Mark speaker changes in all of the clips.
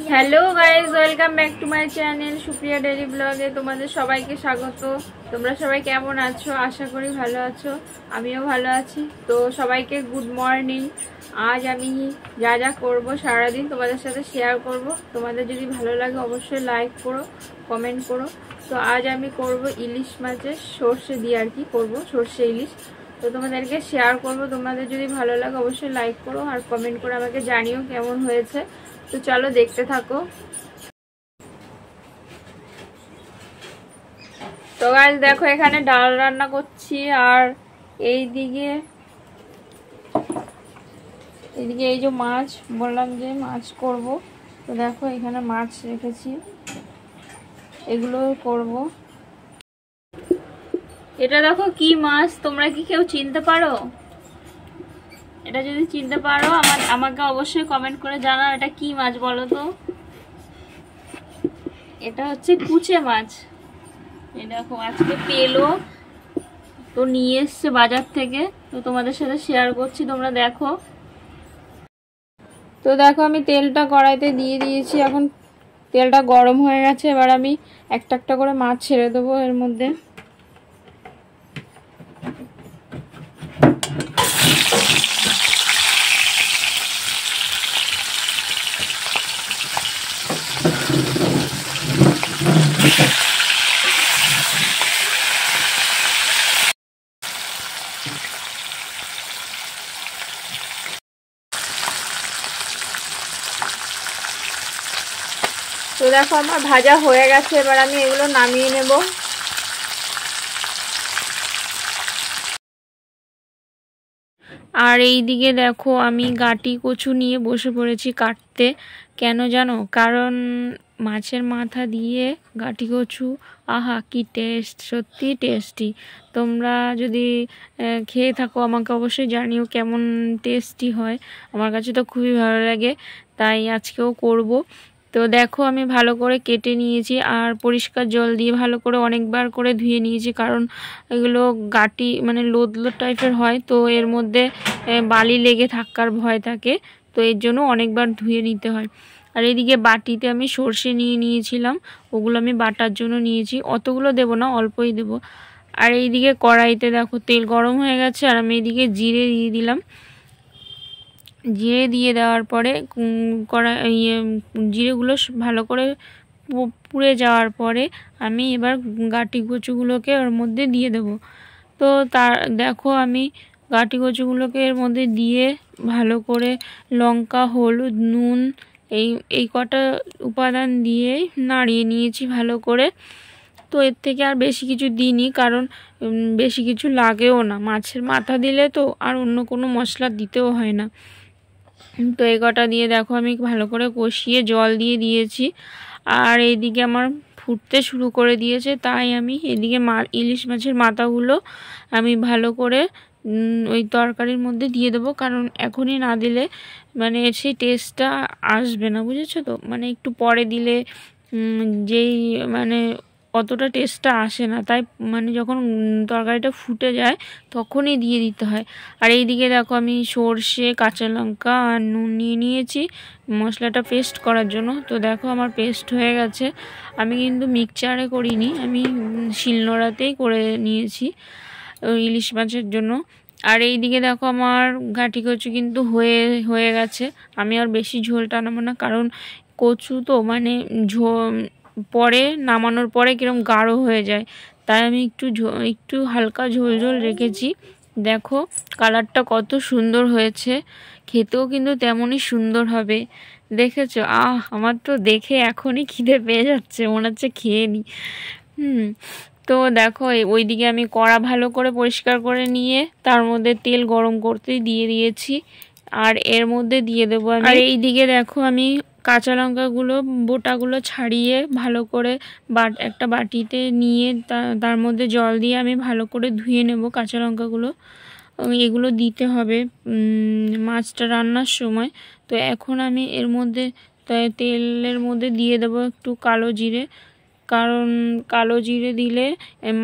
Speaker 1: Hello guys, welcome back to my channel Supriya daily ব্লগে। তোমাদের সবাইকে স্বাগত। তোমরা সবাই কেমন আছো? আশা করি ভালো আছো, আমিও ভালো আছি। তো সবাইকে গুড মর্নিং। আজ আমি যা যা করবো সারাদিন তোমাদের সাথে শেয়ার করব। তোমাদের যদি ভালো লাগে অবশ্যই লাইক করো, কমেন্ট করো। তো আজ আমি করব ইলিশ মাছের সর্ষে দিয়ে আর কি করবো, সর্ষে ইলিশ। তো তোমাদেরকে শেয়ার করব। তোমাদের যদি ভালো লাগে অবশ্যই লাইক করো আর কমেন্ট করে আমাকে জানিও কেমন হয়েছে। তো চলো দেখতে থাকো। তো গাইস দেখো, এখানে ডাল রান্না করছি আর এইদিকে এই যে মাছ, বললাম যে মাছ করব। তো দেখো এখানে মাছ রেখেছি, এগুলো করব। এটা দেখো কি মাছ, তোমরা কি কেউ চিনতে পারো? এটা যদি চিনতে পারো আমাকে অবশ্যই কমেন্ট করে জানাও এটা কি মাছ বলো তো। এটা হচ্ছে কুচে মাছ। এই দেখো আজকে পেলো, তো নিয়ে এসছে বাজার থেকে, তো তোমাদের সাথে শেয়ার করছি, তোমরা দেখো। তো দেখো আমি তেলটা কড়াইতে দিয়ে দিয়েছি, এখন তেলটা গরম হয়ে গেছে। এবার আমি একটা একটা করে মাছ ছেড়ে দেবো এর মধ্যে। তো দেখো আমার ভাজা হয়ে গেছে, এবার আমি এগুলো নামিয়ে নেব। আর এই দিকে দেখো আমি গাটি কচু নিয়ে বসে পড়েছি কাটতে। কেন জানো? কারণ মাছের মাথা দিয়ে গাটি কচু, আহা কি টেস্ট, সত্যি টেস্টি। তোমরা যদি খেয়ে থাকো আমাকে অবশ্যই জানিও কেমন টেস্টি হয়। আমার কাছে তো খুবই ভালো লাগে, তাই আজকেও করব। তো দেখো আমি ভালো করে কেটে নিয়েছি আর পরিষ্কার জল দিয়ে ভালো করে অনেকবার করে ধুয়ে নিয়েছি, কারণ এগুলো গাটি মানে লোদ লোদ টাইপের হয়, তো এর মধ্যে বালি লেগে থাকার ভয় থাকে, তো এর জন্য অনেকবার ধুয়ে নিতে হয়। আর এইদিকে বাটিতে আমি সর্ষে নিয়ে নিয়েছিলাম, ওগুলো আমি বাটার জন্য নিয়েছি। অতগুলো দেব না, অল্পই দেব। আর এইদিকে কড়াইতে দেখো তেল গরম হয়ে গেছে, আর আমি এইদিকে জিরে দিয়ে দিলাম। জিরে দিয়ে দেওয়ার পরে জিরেগুলো ভালো করে পুড়ে যাওয়ার পরে আমি এবার গাটি কচুগুলোকে ওর মধ্যে দিয়ে দেব। তো তার দেখো আমি গাটি কচুগুলোকে এর মধ্যে দিয়ে ভালো করে লঙ্কা, হলুদ, নুন এই কটা উপাদান দিয়ে নাড়িয়ে নিয়েছি ভালো করে। তো এর থেকে আর বেশি কিছু দিইনি, কারণ বেশি কিছু লাগেও না। মাছের মাথা দিলে তো আর অন্য কোনো মশলা দিতেও হয় না। তো এই কটা দিয়ে দেখো আমি ভালো করে কষিয়ে জল দিয়ে দিয়েছি। আর এইদিকে আমার ফুটতে শুরু করে দিয়েছে, তাই আমি এদিকে ইলিশ মাছের মাথাগুলো আমি ভালো করে ওই তরকারির মধ্যে দিয়ে দেবো, কারণ এখনই না দিলে মানে সেই টেস্টটা আসবে না, বুঝেছো তো। মানে একটু পরে দিলে যেই মানে অতটা টেস্টটা আসে না, তাই মানে যখন তরকারিটা ফুটে যায় তখনই দিয়ে দিতে হয়। আর এইদিকে দেখো আমি সর্ষে, কাঁচা লঙ্কা আর নুন নিয়ে নিয়েছি মশলাটা পেস্ট করার জন্য। তো দেখো আমার পেস্ট হয়ে গেছে। আমি কিন্তু মিক্সচারে করিনি, আমি শিলনোড়াতেই করে নিয়েছি ইলিশ মাছের জন্য। আর এইদিকে দেখো আমার গাঁটি কচু কিন্তু হয়ে গেছে। আমি আর বেশি ঝোল টানাবো না, কারণ কচু তো মানে পরে নামানোর পরে কিরম গাঢ় হয়ে যায়, তাই আমি একটু হালকা ঝোল ঝোল রেখেছি। দেখো কালারটা কত সুন্দর হয়েছে, খেতেও কিন্তু তেমনই সুন্দর হবে। দেখেছো? আমার তো দেখে এখনই খিদে পেয়ে যাচ্ছে, মনে হচ্ছে খেয়ে নিই। তো দেখো ওইদিকে আমি কড়া ভালো করে পরিষ্কার করে নিয়ে তার মধ্যে তেল গরম করতে দিয়ে দিয়েছি, আর এর মধ্যে দিয়ে দেবো আমি। আর এইদিকে দেখো আমি কাঁচা লঙ্কাগুলো বোটাগুলো ছাড়িয়ে ভালো করে একটা বাটিতে নিয়ে তার মধ্যে জল দিয়ে আমি ভালো করে ধুয়ে নেব কাঁচা লঙ্কাগুলো। এগুলো দিতে হবে মাছটা রান্নার সময়। তো এখন আমি এর মধ্যে তেলের মধ্যে দিয়ে দেবো একটু কালো জিরে, কারণ কালো জিরে দিলে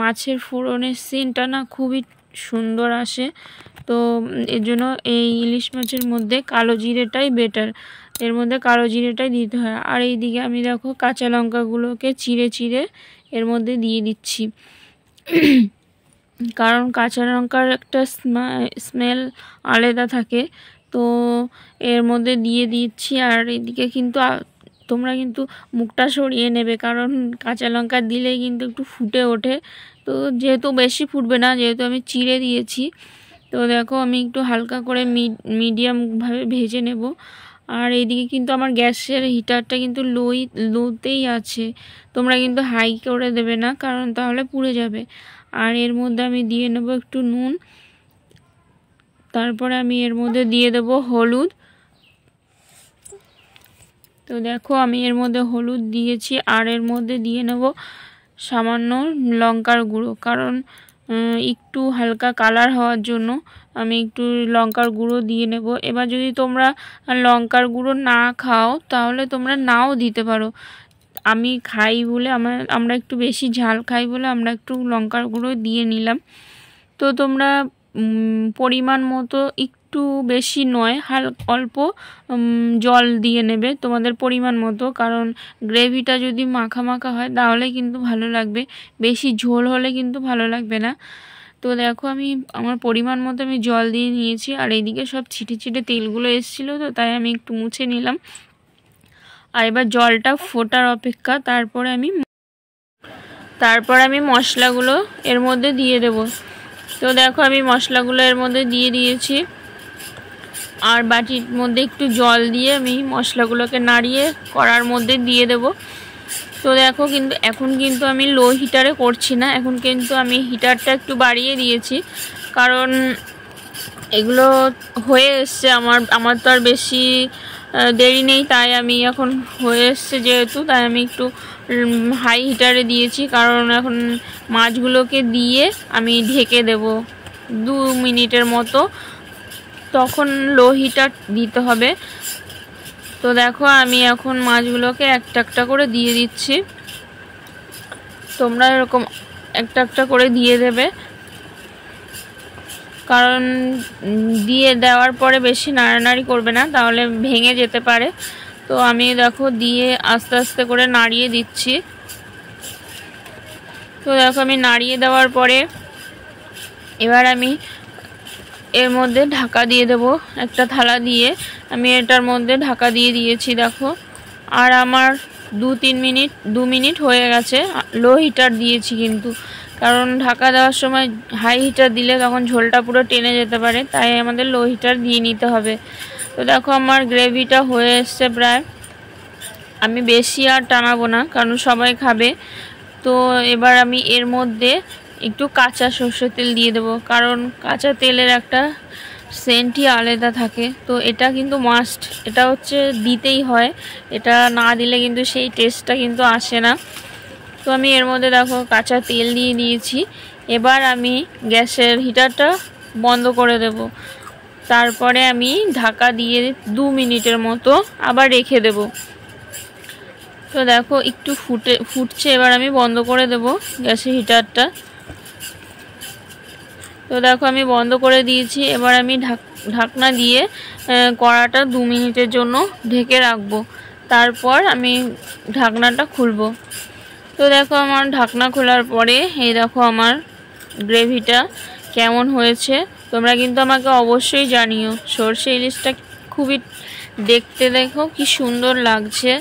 Speaker 1: মাছের ফোড়নের সেন্টটা না খুবই সুন্দর আসে। তো এর জন্য এই ইলিশ মাছের মধ্যে কালো জিরেটাই বেটার, এর মধ্যে কালো জিরেটাই দিতে হয়। আর এইদিকে আমি দেখো কাঁচা লঙ্কাগুলোকে চিড়ে চিড়ে এর মধ্যে দিয়ে দিচ্ছি, কারণ কাঁচা লঙ্কার একটা স্মেল আলাদা থাকে। তো এর মধ্যে দিয়ে দিচ্ছি। আর এদিকে কিন্তু তোমরা কিন্তু মুখটা সরিয়ে নেবে, কারণ কাঁচা লঙ্কা দিলে কিন্তু একটু ফুটে ওঠে। তো যেহেতু বেশি ফুটবে না, যেহেতু আমি চিড়ে দিয়েছি, তো দেখো আমি একটু হালকা করে মিডিয়ামভাবে ভেজে নেব। আর এইদিকে কিন্তু আমার গ্যাসের হিটারটা কিন্তু লোতেই আছে, তোমরা কিন্তু হাই করে দেবে না, কারণ তাহলে পুড়ে যাবে। আর এর মধ্যে আমি দিয়ে নেব একটু নুন, তারপরে আমি এর মধ্যে দিয়ে দেব হলুদ। তো দেখো আমি এর মধ্যে হলুদ দিয়েছি, আর এর মধ্যে দিয়ে নেব সামান্য লঙ্কার গুঁড়ো, কারণ একটু হালকা কালার হওয়ার জন্য আমি একটু লঙ্কার গুঁড়ো দিয়ে নেব। এবার যদি তোমরা লঙ্কার গুঁড়ো না খাও তাহলে তোমরা নাও দিতে পারো। আমি খাই বলে আমরা একটু বেশি ঝাল খাই বলে আমরা একটু লঙ্কার গুঁড়ো দিয়ে নিলাম। তো তোমরা পরিমাণ মতো, একটু বেশি নয়, অল্প জল দিয়ে নেবে তোমাদের পরিমাণ মতো, কারণ গ্রেভিটা যদি মাখা মাখা হয় তাহলে কিন্তু ভালো লাগবে, বেশি ঝোল হলে কিন্তু ভালো লাগবে না। তো দেখো আমি আমার পরিমাণ মতো আমি জল দিয়ে নিয়েছি। আর এইদিকে সব ছিটে ছিটে তেলগুলো এসেছিলো, তো তাই আমি একটু মুছে নিলাম। আর এবার জলটা ফোটার অপেক্ষা, তারপর আমি মশলাগুলো এর মধ্যে দিয়ে দেব। তো দেখো আমি মশলাগুলো এর মধ্যে দিয়ে দিয়েছি, আর বাটির মধ্যে একটু জল দিয়ে আমি মশলাগুলোকে নাড়িয়ে কড়ার মধ্যে দিয়ে দেব। তো দেখো এখন কিন্তু আমি লো হিটারে করছি না, এখন কিন্তু আমি হিটারটা একটু বাড়িয়ে দিয়েছি, কারণ এগুলো হয়ে এসছে আমার তো আর বেশি দেরি নেই, তাই আমি এখন হয়ে এসছে যেহেতু, তাই আমি একটু হাই হিটারে দিয়েছি, কারণ এখন মাছগুলোকে দিয়ে আমি ঢেকে দেব 2 মিনিটের মতো, তখন লো হিটার দিতে হবে। তো দেখো আমি এখন মাছগুলোকে একটা একটা করে দিয়ে দিচ্ছি, তোমরা এরকম একটা একটা করে দিয়ে দেবে, কারণ দিয়ে দেওয়ার পরে বেশি নাড়ানাড়ি করবে না, তাহলে ভেঙে যেতে পারে। তো আমি দেখো দিয়ে আস্তে আস্তে করে নাড়িয়ে দিচ্ছি। তো দেখো আমি নাড়িয়ে দেওয়ার পরে এবার আমি এর মধ্যে ঢাকা দিয়ে দেব, একটা থালা দিয়ে আমি এটার মধ্যে ঢাকা দিয়ে দিয়েছি দেখো। আর আমার 2 মিনিট হয়ে গেছে, লো হিটার দিয়েছি কিন্তু, কারণ ঢাকা দেওয়ার সময় হাই হিটার দিলে তখন ঝোলটা পুরো টেনে যেতে পারে, তাই আমাদের লো হিটার দিয়ে নিতে হবে। তো দেখো আমার গ্রেভিটা হয়ে এসছে প্রায়, আমি বেশি আর টানাবো না, কারণ সবাই খাবে। তো এবার আমি এর মধ্যে একটু কাঁচা সর্ষের তেল দিয়ে দেবো, কারণ কাঁচা তেলের একটা সেন্টই আলাদা থাকে। তো এটা কিন্তু মাস্ট, এটা হচ্ছে দিতেই হয়, এটা না দিলে কিন্তু সেই টেস্টটা কিন্তু আসে না। তো আমি এর মধ্যে দেখো কাঁচা তেল দিয়ে দিয়েছি। এবার আমি গ্যাসের হিটারটা বন্ধ করে দেব, তারপরে আমি ঢাকা দিয়ে 2 মিনিটের মতো আবার রেখে দেব। তো দেখো একটু ফুটছে, এবার আমি বন্ধ করে দেব গ্যাসের হিটারটা। তো দেখো আমি বন্ধ করে দিয়েছি, এবার আমি ঢাকনা দিয়ে কড়াটা 2 মিনিটের জন্য ঢেকে রাখবো, তারপর আমি ঢাকনাটা খুলবো। তো দেখো আমার ঢাকনা খোলার পরে এই দেখো আমার গ্রেভিটা কেমন হয়েছে, তোমরা কিন্তু আমাকে অবশ্যই জানিও। সরষে ইলিশটা খুবই দেখতে দেখো কি সুন্দর লাগছে।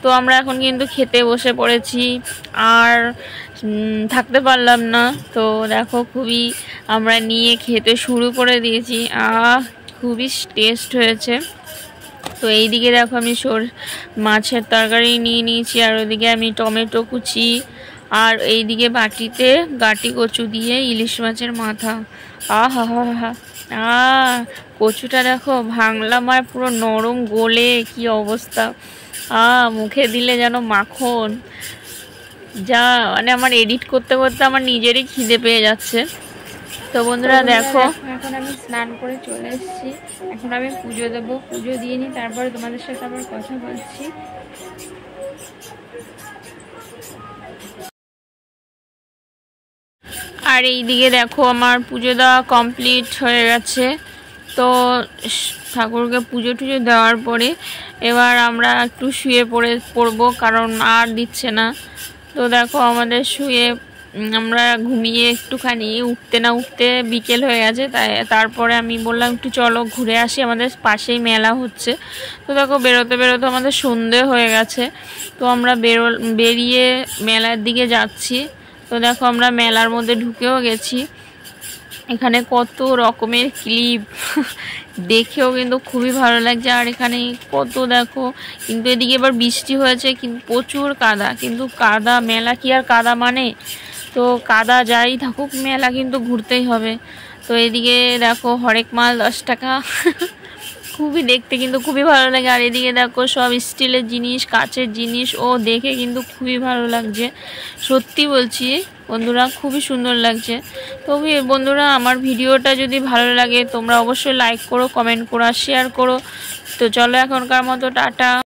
Speaker 1: তো আমরা এখন কিন্তু খেতে বসে পড়েছি, আর থাকতে পারলাম না। তো দেখো খুবই আমরা নিয়ে খেতে শুরু করে দিয়েছি, খুবই টেস্ট হয়েছে। তো এইদিকে দেখো আমি মাছের তরকারি নিয়ে নিয়েছি, আর ওইদিকে আমি টমেটো কুচি, আর এইদিকে বাটিতে গাটি কচু দিয়ে ইলিশ মাছের মাথা। হা হা হা, কচুটা দেখো ভাঙলাম আর পুরো নরম গলে কি অবস্থা, মুখে দিলে যেন মাখন, যা মানে আমার এডিট করতে করতে আমার নিজেরই খিদে পেয়ে যাচ্ছে। তো বন্ধুরা দেখো এখন আমি স্নান করে চলে এসেছি, এখন আমি পুজো দেবো, পুজো দিয়ে নিই, তারপরে তোমাদের সাথে আবার কথা বলছি। আর আর এইদিকে দেখো আমার পুজো দেওয়া কমপ্লিট হয়ে গেছে। তো ঠাকুরকে পুজো টুজো দেওয়ার পরে এবার আমরা একটু শুয়ে পড়বো, কারণ আর দিচ্ছে না। তো দেখো আমাদের শুয়ে আমরা ঘুমিয়ে একটুখানি উঠতে না উঠতে বিকেল হয়ে গেছে। তারপরে আমি বললাম একটু চলো ঘুরে আসি, আমাদের পাশেই মেলা হচ্ছে। তো দেখো বেরোতে বেরোতে আমাদের সন্ধে হয়ে গেছে। তো আমরা বেরিয়ে মেলার দিকে যাচ্ছি। তো দেখো আমরা মেলার মধ্যে ঢুকেও গেছি। এখানে কত রকমের ক্লিপ দেখেও কিন্তু খুবই ভালো লাগছে। আর এখানে কত দেখো, কিন্তু এদিকে এবার বৃষ্টি হয়েছে, কিন্তু প্রচুর কাদা। কিন্তু কাদা মেলা কি আর কাদা মানে, তো কাদা যাই থাকুক মেলা কিন্তু ঘুরতেই হবে। তো এদিকে দেখো হরেক মাল 10 টাকা খুবই দেখতে কিন্তু খুবই ভালো লাগে। আর এদিকে দেখো সব স্টিলের জিনিস, কাচের জিনিস, ও দেখে কিন্তু খুবই ভালো লাগছে, সত্যি বলছি বন্ধুরা, খুবই সুন্দর লাগছে। তো বন্ধুরা আমার ভিডিওটা যদি ভালো লাগে তোমরা অবশ্যই লাইক করো, কমেন্ট করো আর শেয়ার করো। তো চলো এখনকার মতো টাটা।